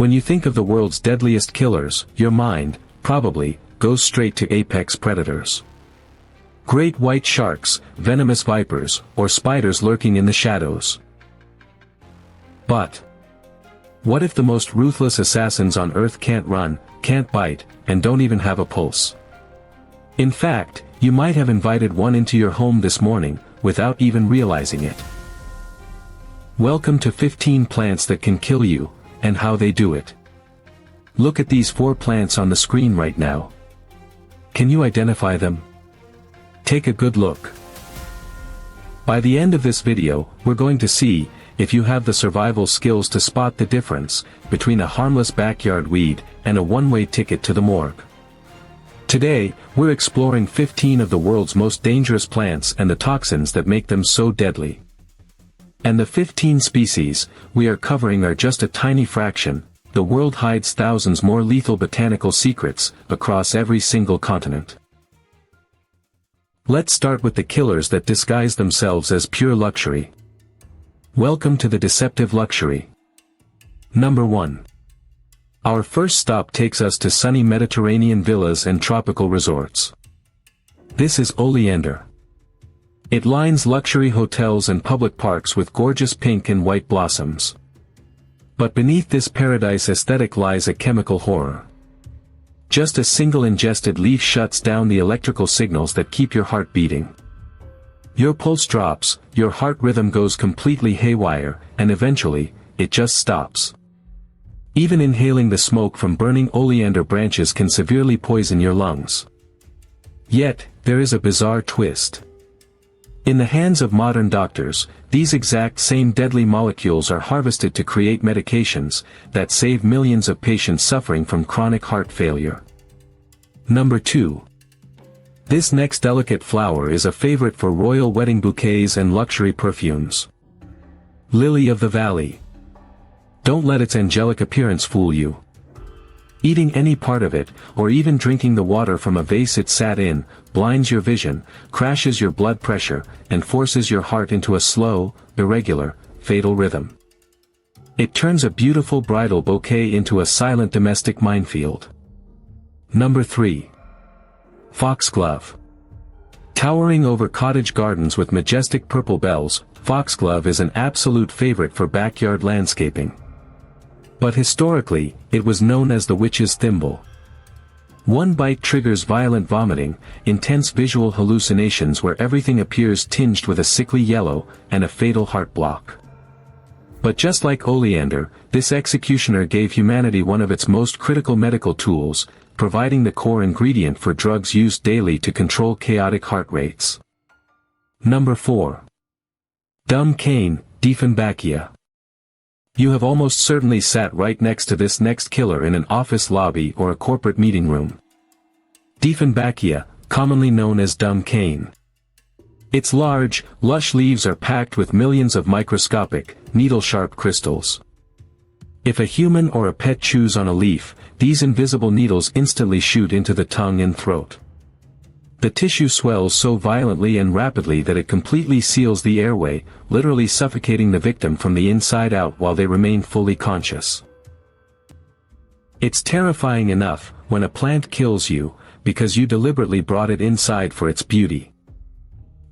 When you think of the world's deadliest killers, your mind, probably, goes straight to apex predators. Great white sharks, venomous vipers, or spiders lurking in the shadows. But what if the most ruthless assassins on Earth can't run, can't bite, and don't even have a pulse? In fact, you might have invited one into your home this morning, without even realizing it. Welcome to 15 plants that can kill you, and how they do it. Look at these 4 plants on the screen right now. Can you identify them? Take a good look. By the end of this video, we're going to see if you have the survival skills to spot the difference between a harmless backyard weed and a one-way ticket to the morgue. Today, we're exploring 15 of the world's most dangerous plants and the toxins that make them so deadly. And the 15 species we are covering are just a tiny fraction. The world hides thousands more lethal botanical secrets across every single continent. Let's start with the killers that disguise themselves as pure luxury. Welcome to the deceptive luxury. Number 1. Our first stop takes us to sunny Mediterranean villas and tropical resorts. This is Oleander. It lines luxury hotels and public parks with gorgeous pink and white blossoms. But beneath this paradise aesthetic lies a chemical horror. Just a single ingested leaf shuts down the electrical signals that keep your heart beating. Your pulse drops, your heart rhythm goes completely haywire, and eventually, it just stops. Even inhaling the smoke from burning oleander branches can severely poison your lungs. Yet, there is a bizarre twist. In the hands of modern doctors, these exact same deadly molecules are harvested to create medications that save millions of patients suffering from chronic heart failure. Number 2. This next delicate flower is a favorite for royal wedding bouquets and luxury perfumes. Lily of the Valley. Don't let its angelic appearance fool you. Eating any part of it, or even drinking the water from a vase it sat in, blinds your vision, crashes your blood pressure, and forces your heart into a slow, irregular, fatal rhythm. It turns a beautiful bridal bouquet into a silent domestic minefield. Number 3. Foxglove. Towering over cottage gardens with majestic purple bells, Foxglove is an absolute favorite for backyard landscaping. But historically, it was known as the witch's thimble. One bite triggers violent vomiting, intense visual hallucinations where everything appears tinged with a sickly yellow, and a fatal heart block. But just like Oleander, this executioner gave humanity one of its most critical medical tools, providing the core ingredient for drugs used daily to control chaotic heart rates. Number 4. Dumb cane, Dieffenbachia. You have almost certainly sat right next to this next killer in an office lobby or a corporate meeting room. Dieffenbachia, commonly known as dumb cane. Its large, lush leaves are packed with millions of microscopic, needle-sharp crystals. If a human or a pet chews on a leaf, these invisible needles instantly shoot into the tongue and throat. The tissue swells so violently and rapidly that it completely seals the airway, literally suffocating the victim from the inside out while they remain fully conscious. It's terrifying enough when a plant kills you, because you deliberately brought it inside for its beauty.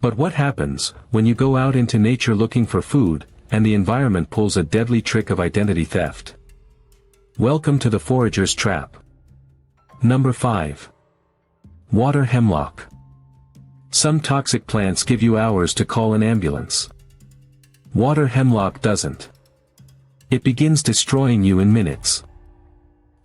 But what happens when you go out into nature looking for food, and the environment pulls a deadly trick of identity theft? Welcome to the forager's trap. Number 5. Water hemlock. Some toxic plants give you hours to call an ambulance. Water hemlock doesn't. It begins destroying you in minutes.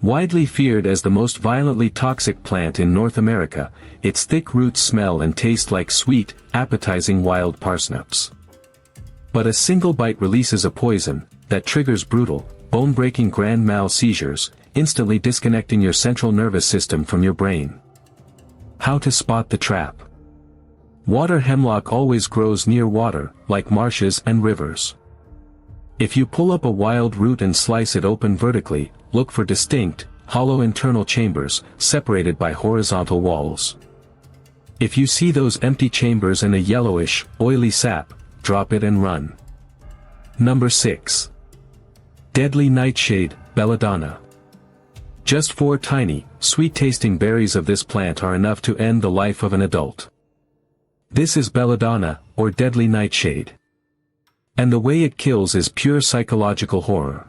Widely feared as the most violently toxic plant in North America, its thick roots smell and taste like sweet, appetizing wild parsnips. But a single bite releases a poison that triggers brutal, bone-breaking grand mal seizures, instantly disconnecting your central nervous system from your brain. How to spot the trap. Water hemlock always grows near water, like marshes and rivers. If you pull up a wild root and slice it open vertically, look for distinct, hollow internal chambers, separated by horizontal walls. If you see those empty chambers and a yellowish, oily sap, drop it and run. Number 6. Deadly Nightshade, belladonna. Just 4 tiny, sweet-tasting berries of this plant are enough to end the life of an adult. This is belladonna, or deadly nightshade. And the way it kills is pure psychological horror.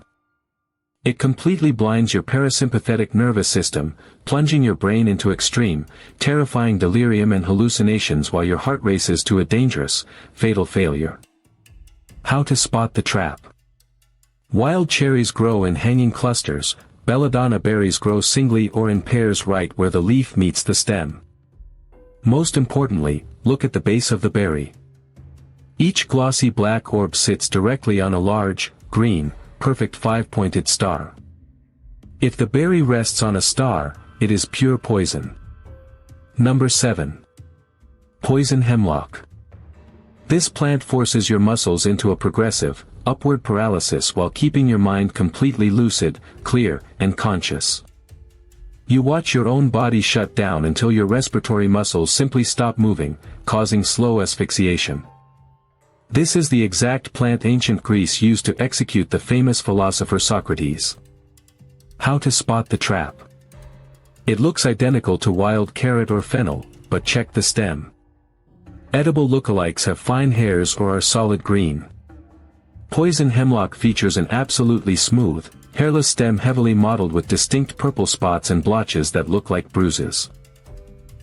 It completely blinds your parasympathetic nervous system, plunging your brain into extreme, terrifying delirium and hallucinations while your heart races to a dangerous, fatal failure. How to spot the trap. Wild cherries grow in hanging clusters, belladonna berries grow singly or in pairs right where the leaf meets the stem. Most importantly, look at the base of the berry. Each glossy black orb sits directly on a large, green, perfect 5-pointed star. If the berry rests on a star, it is pure poison. Number 7. Poison hemlock. This plant forces your muscles into a progressive, upward paralysis while keeping your mind completely lucid, clear, and conscious. You watch your own body shut down until your respiratory muscles simply stop moving, causing slow asphyxiation. This is the exact plant ancient Greece used to execute the famous philosopher Socrates. How to spot the trap. It looks identical to wild carrot or fennel, but check the stem. Edible lookalikes have fine hairs or are solid green. Poison hemlock features an absolutely smooth, hairless stem heavily mottled with distinct purple spots and blotches that look like bruises.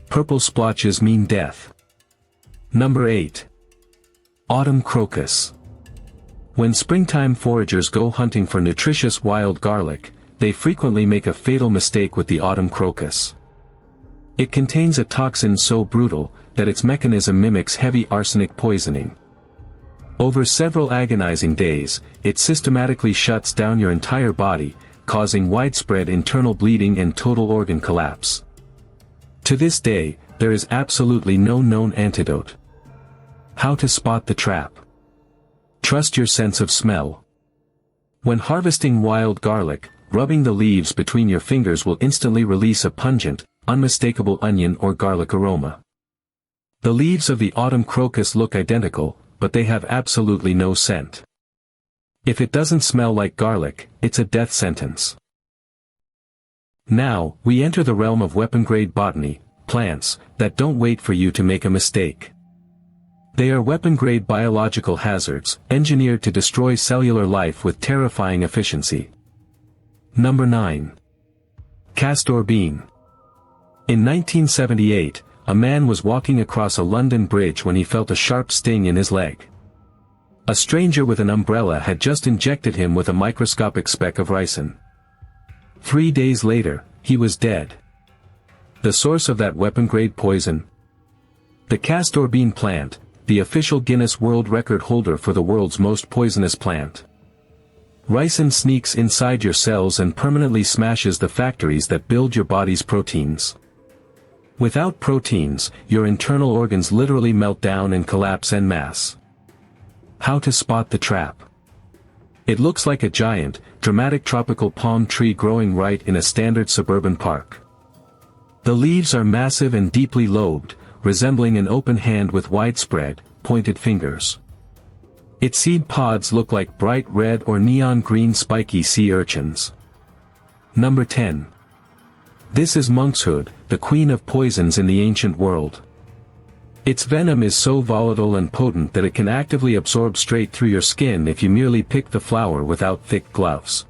Purple splotches mean death. Number 8. Autumn crocus. When springtime foragers go hunting for nutritious wild garlic, they frequently make a fatal mistake with the autumn crocus. It contains a toxin so brutal that its mechanism mimics heavy arsenic poisoning. Over several agonizing days, it systematically shuts down your entire body, causing widespread internal bleeding and total organ collapse. To this day, there is absolutely no known antidote. How to spot the trap. Trust your sense of smell. When harvesting wild garlic, rubbing the leaves between your fingers will instantly release a pungent, unmistakable onion or garlic aroma. The leaves of the autumn crocus look identical, but they have absolutely no scent. If it doesn't smell like garlic, it's a death sentence. Now, we enter the realm of weapon-grade botany, plants that don't wait for you to make a mistake. They are weapon-grade biological hazards, engineered to destroy cellular life with terrifying efficiency. Number 9. Castor bean. In 1978, a man was walking across a London bridge when he felt a sharp sting in his leg. A stranger with an umbrella had just injected him with a microscopic speck of ricin. 3 days later, he was dead. The source of that weapon-grade poison? The castor bean plant, the official Guinness World Record holder for the world's most poisonous plant. Ricin sneaks inside your cells and permanently smashes the factories that build your body's proteins. Without proteins, your internal organs literally melt down and collapse en masse. How to spot the trap. It looks like a giant, dramatic tropical palm tree growing right in a standard suburban park. The leaves are massive and deeply lobed, resembling an open hand with widespread, pointed fingers. Its seed pods look like bright red or neon green spiky sea urchins. Number 10. This is Monkshood, the queen of poisons in the ancient world. Its venom is so volatile and potent that it can actively absorb straight through your skin if you merely pick the flower without thick gloves.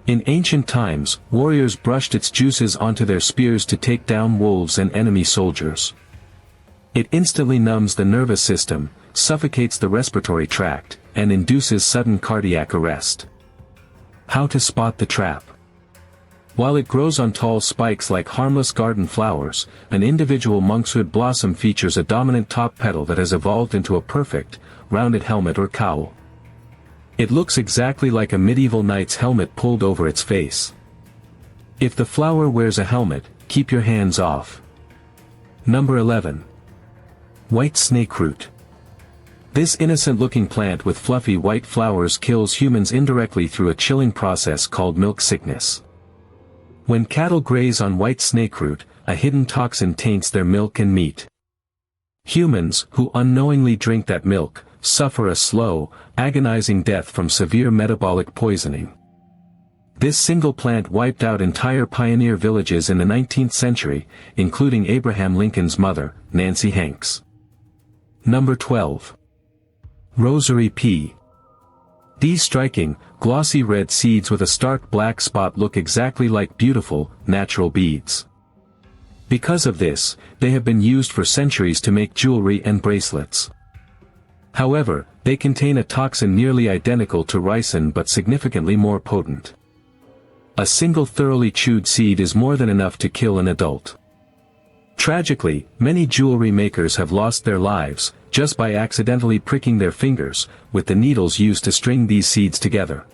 In ancient times, warriors brushed its juices onto their spears to take down wolves and enemy soldiers. It instantly numbs the nervous system, suffocates the respiratory tract, and induces sudden cardiac arrest. How to spot the trap. While it grows on tall spikes like harmless garden flowers, an individual monkshood blossom features a dominant top petal that has evolved into a perfect, rounded helmet or cowl. It looks exactly like a medieval knight's helmet pulled over its face. If the flower wears a helmet, keep your hands off. Number 11. White snakeroot. This innocent-looking plant with fluffy white flowers kills humans indirectly through a chilling process called milk sickness. When cattle graze on white snakeroot, a hidden toxin taints their milk and meat. Humans, who unknowingly drink that milk, suffer a slow, agonizing death from severe metabolic poisoning. This single plant wiped out entire pioneer villages in the 19th century, including Abraham Lincoln's mother, Nancy Hanks. Number 12. Rosary pea. These striking, glossy red seeds with a stark black spot look exactly like beautiful, natural beads. Because of this, they have been used for centuries to make jewelry and bracelets. However, they contain a toxin nearly identical to ricin but significantly more potent. A single thoroughly chewed seed is more than enough to kill an adult. Tragically, many jewelry makers have lost their lives, just by accidentally pricking their fingers, with the needles used to string these seeds together.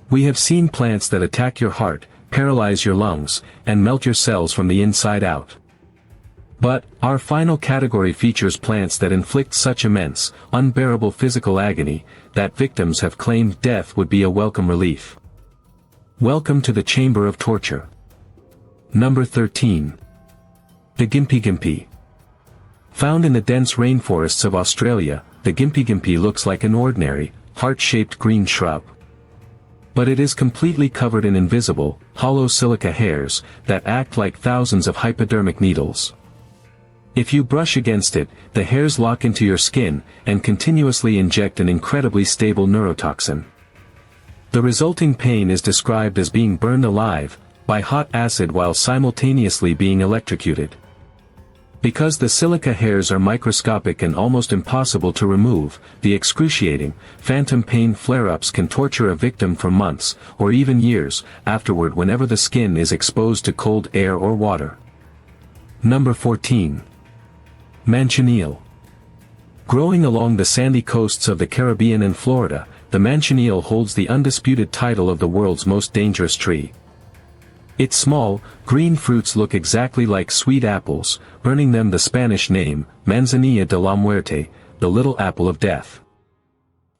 We have seen plants that attack your heart, paralyze your lungs, and melt your cells from the inside out. But, our final category features plants that inflict such immense, unbearable physical agony, that victims have claimed death would be a welcome relief. Welcome to the chamber of torture. Number 13. The Gympie-Gympie. Found in the dense rainforests of Australia, the Gympie-Gympie looks like an ordinary, heart-shaped green shrub. But it is completely covered in invisible, hollow silica hairs, that act like thousands of hypodermic needles. If you brush against it, the hairs lock into your skin, and continuously inject an incredibly stable neurotoxin. The resulting pain is described as being burned alive, by hot acid while simultaneously being electrocuted. Because the silica hairs are microscopic and almost impossible to remove, the excruciating, phantom pain flare-ups can torture a victim for months, or even years, afterward whenever the skin is exposed to cold air or water. Number 14. Manchineel. Growing along the sandy coasts of the Caribbean and Florida, the Manchineel holds the undisputed title of the world's most dangerous tree. Its small, green fruits look exactly like sweet apples, earning them the Spanish name, Manzanilla de la Muerte, the little apple of death.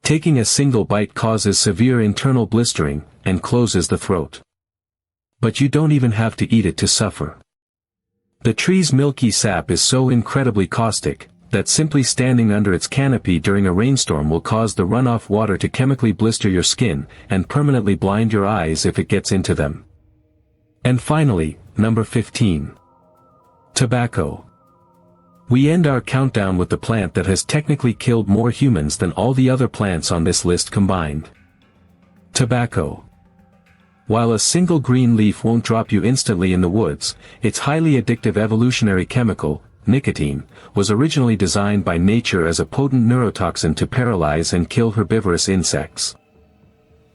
Taking a single bite causes severe internal blistering, and closes the throat. But you don't even have to eat it to suffer. The tree's milky sap is so incredibly caustic, that simply standing under its canopy during a rainstorm will cause the runoff water to chemically blister your skin, and permanently blind your eyes if it gets into them. And finally, number 15. Tobacco. We end our countdown with the plant that has technically killed more humans than all the other plants on this list combined. Tobacco. While a single green leaf won't drop you instantly in the woods, its highly addictive evolutionary chemical, nicotine, was originally designed by nature as a potent neurotoxin to paralyze and kill herbivorous insects.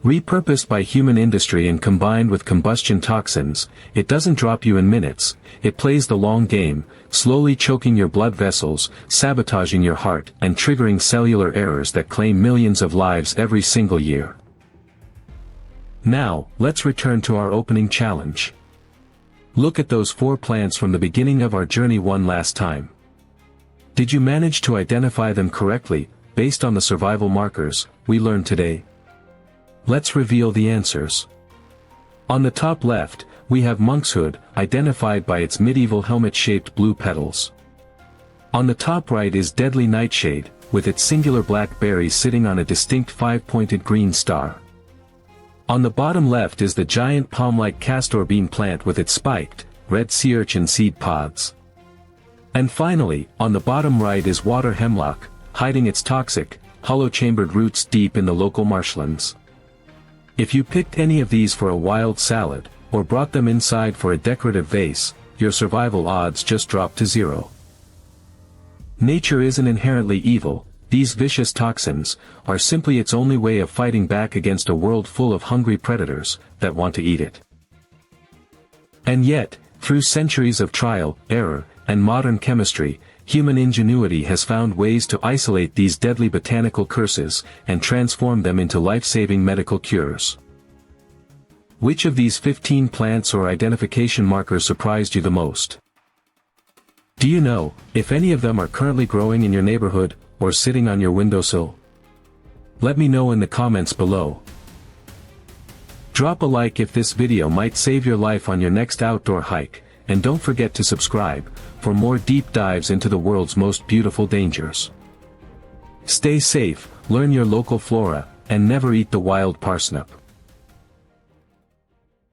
Repurposed by human industry and combined with combustion toxins, it doesn't drop you in minutes, it plays the long game, slowly choking your blood vessels, sabotaging your heart, and triggering cellular errors that claim millions of lives every single year. Now, let's return to our opening challenge. Look at those 4 plants from the beginning of our journey one last time. Did you manage to identify them correctly, based on the survival markers we learned today? Let's reveal the answers. On the top left, we have Monkshood, identified by its medieval helmet-shaped blue petals. On the top right is deadly Nightshade, with its singular black berries sitting on a distinct 5-pointed green star. On the bottom left is the giant palm-like castor bean plant with its spiked, red sea urchin seed pods. And finally, on the bottom right is water hemlock, hiding its toxic, hollow-chambered roots deep in the local marshlands. If you picked any of these for a wild salad, or brought them inside for a decorative vase, your survival odds just dropped to 0. Nature isn't inherently evil. These vicious toxins are simply its only way of fighting back against a world full of hungry predators that want to eat it. And yet, through centuries of trial, error, and modern chemistry, human ingenuity has found ways to isolate these deadly botanical curses and transform them into life-saving medical cures. Which of these 15 plants or identification markers surprised you the most? Do you know if any of them are currently growing in your neighborhood, or sitting on your windowsill? Let me know in the comments below. Drop a like if this video might save your life on your next outdoor hike, and don't forget to subscribe, for more deep dives into the world's most beautiful dangers. Stay safe, learn your local flora, and never eat the wild parsnip.